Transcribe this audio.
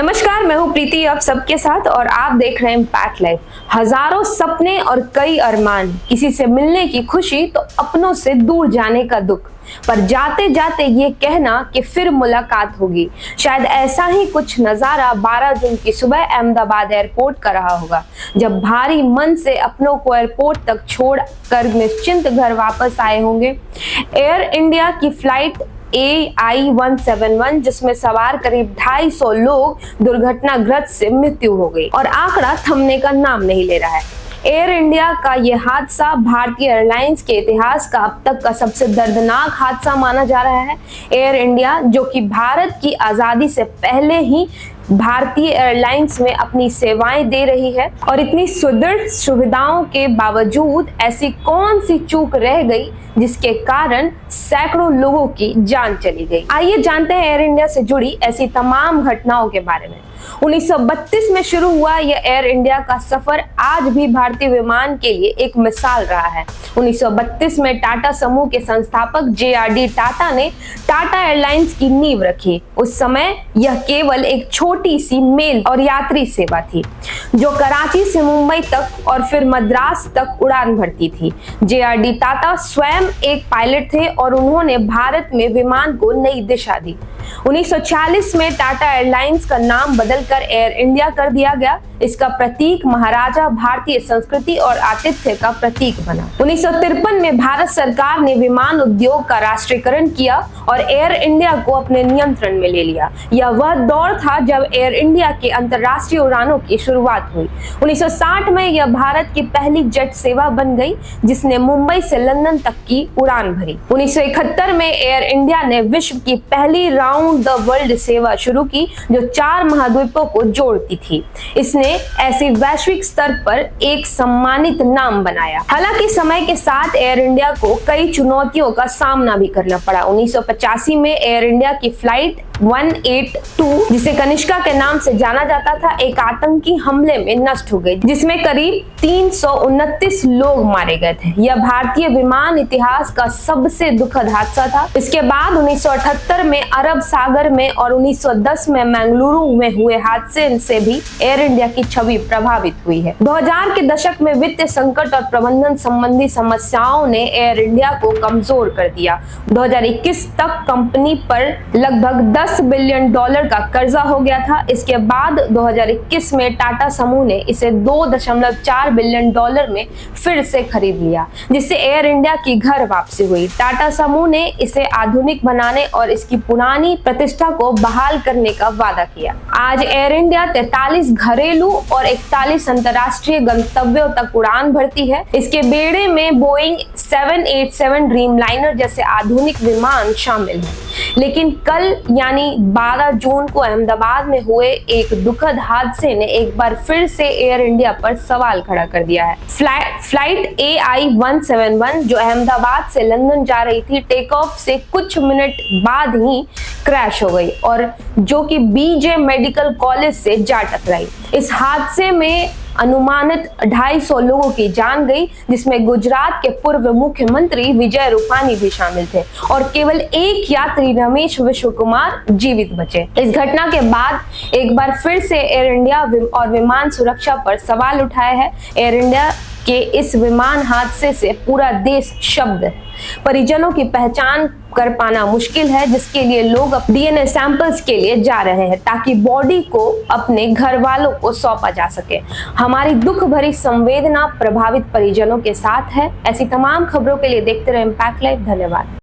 नमस्कार, मैं हूं प्रीति आप सबके साथ और आप देख रहे हैं इम्पैक्ट लाइव। हजारों सपने और कई अरमान, किसी से मिलने की खुशी तो अपनों से दूर जाने का दुख, पर जाते जाते ये कहना कि फिर मुलाकात होगी। शायद ऐसा ही कुछ नजारा 12 जून की सुबह अहमदाबाद एयरपोर्ट का रहा होगा, जब भारी मन से अपनों को एयरपोर्ट तक छोड़ कर निश्चिंत घर वापस आए होंगे। एयर इंडिया की फ्लाइट AI-171 जिसमें सवार करीब 250 लोग दुर्घटनाग्रस्त से मृत्यु हो गई और आंकड़ा थमने का नाम नहीं ले रहा है। एयर इंडिया का यह हादसा भारतीय एयरलाइंस के इतिहास का अब तक का सबसे दर्दनाक हादसा माना जा रहा है। एयर इंडिया, जो कि भारत की आजादी से पहले ही भारतीय एयरलाइंस में अपनी सेवाएं दे रही है, और इतनी सुदृढ़ सुविधाओं के बावजूद ऐसी कौन सी चूक रह गई जिसके कारण सैकड़ों लोगों की जान चली गई। आइए जानते हैं एयर इंडिया से जुड़ी ऐसी तमाम घटनाओं के बारे में। 1932 में शुरू हुआ यह एयर इंडिया का सफर आज भी भारतीय विमान के लिए एक मिसाल रहा है। 1932 में टाटा समूह के संस्थापक JRD टाटा ने टाटा एयरलाइंस की नींव रखी। उस समय यह केवल एक छोटी सी मेल और यात्री सेवा थी जो कराची से मुंबई तक और फिर मद्रास तक उड़ान भरती थी। JRD टाटा स्वयं एक पायलट थे और उन्होंने भारत में विमान को नई दिशा दी। 1940 में टाटा एयरलाइंस का नाम बदलकर एयर इंडिया कर दिया गया। इसका प्रतीक महाराजा भारतीय संस्कृति और आतिथ्य का प्रतीक बना। 1953 में भारत सरकार ने विमान उद्योग का राष्ट्रीयकरण किया और एयर इंडिया को अपने नियंत्रण में ले लिया। यह वह दौर था जब एयर इंडिया के अंतर्राष्ट्रीय उड़ानों की शुरुआत हुई। 1960 में यह भारत की पहली जेट सेवा बन गई जिसने मुंबई से लंदन तक की उड़ान भरी। 1971 में एयर इंडिया ने विश्व की पहली राउंड द वर्ल्ड सेवा शुरू की जो 4 महाद्वीपों को जोड़ती थी। इसने ऐसे वैश्विक स्तर पर एक सम्मानित नाम बनाया। हालांकि समय के साथ एयर इंडिया को कई चुनौतियों का सामना भी करना पड़ा। 1985 में एयर इंडिया की फ्लाइट 182, जिसे कनिष्का के नाम से जाना जाता था, एक आतंकी हमले में नष्ट हो गई जिसमें करीब 329 लोग मारे गए थे। यह भारतीय विमान इतिहास का सबसे दुखद हादसा था। इसके बाद 1978 में अरब सागर में और 1910 में मंगलुरु में हुए हादसे से भी एयर इंडिया की छवि प्रभावित हुई है। 2000 के दशक में वित्तीय संकट और प्रबंधन संबंधी समस्याओं ने एयर इंडिया को कमजोर कर दिया। 2021 तक कंपनी पर लगभग $10 बिलियन का कर्जा हो गया था। इसके बाद 2021 में टाटा समूह ने इसे $2.4 बिलियन में फिर से खरीद लिया, जिससे एयर इंडिया की घर वापसी हुई। टाटा समूह ने इसे आधुनिक बनाने और इसकी पुरानी प्रतिष्ठा को बहाल करने का वादा किया। आज एयर इंडिया 43 घरेलू और 41 अंतर्राष्ट्रीय गंतव्यों तक उड़ान भरती है। इसके बेड़े में बोइंग 787 ड्रीमलाइनर जैसे आधुनिक विमान शामिल हैं। लेकिन कल यानी 12 जून को अहमदाबाद में हुए एक दुखद हादसे ने एक बार फिर से एयर इंडिया पर सवाल खड़ा कर दिया है। फ्लाइट AI-171 जो अहमदाबाद से लंदन जा रही थी, टेक ऑफ से कुछ मिनट बाद ही क्रैश हो गई और जो कि BJ मेडिकल कॉलेज से जा टकराई। इस हादसे में अनुमानित 250 लोगों की जान गई, जिसमें गुजरात के पूर्व मुख्यमंत्री विजय रूपानी भी शामिल थे और केवल एक यात्री रमेश विश्वकुमार जीवित बचे। इस घटना के बाद एक बार फिर से एयर इंडिया और विमान सुरक्षा पर सवाल उठाए हैं। एयर इंडिया के इस विमान हादसे से पूरा देश शब्द है। परिजनों की पहचान कर पाना मुश्किल है, जिसके लिए लोग DNA सैंपल्स के लिए जा रहे हैं ताकि बॉडी को अपने घर वालों को सौंपा जा सके। हमारी दुख भरी संवेदना प्रभावित परिजनों के साथ है। ऐसी तमाम खबरों के लिए देखते रहे इम्पैक्ट लाइव। धन्यवाद।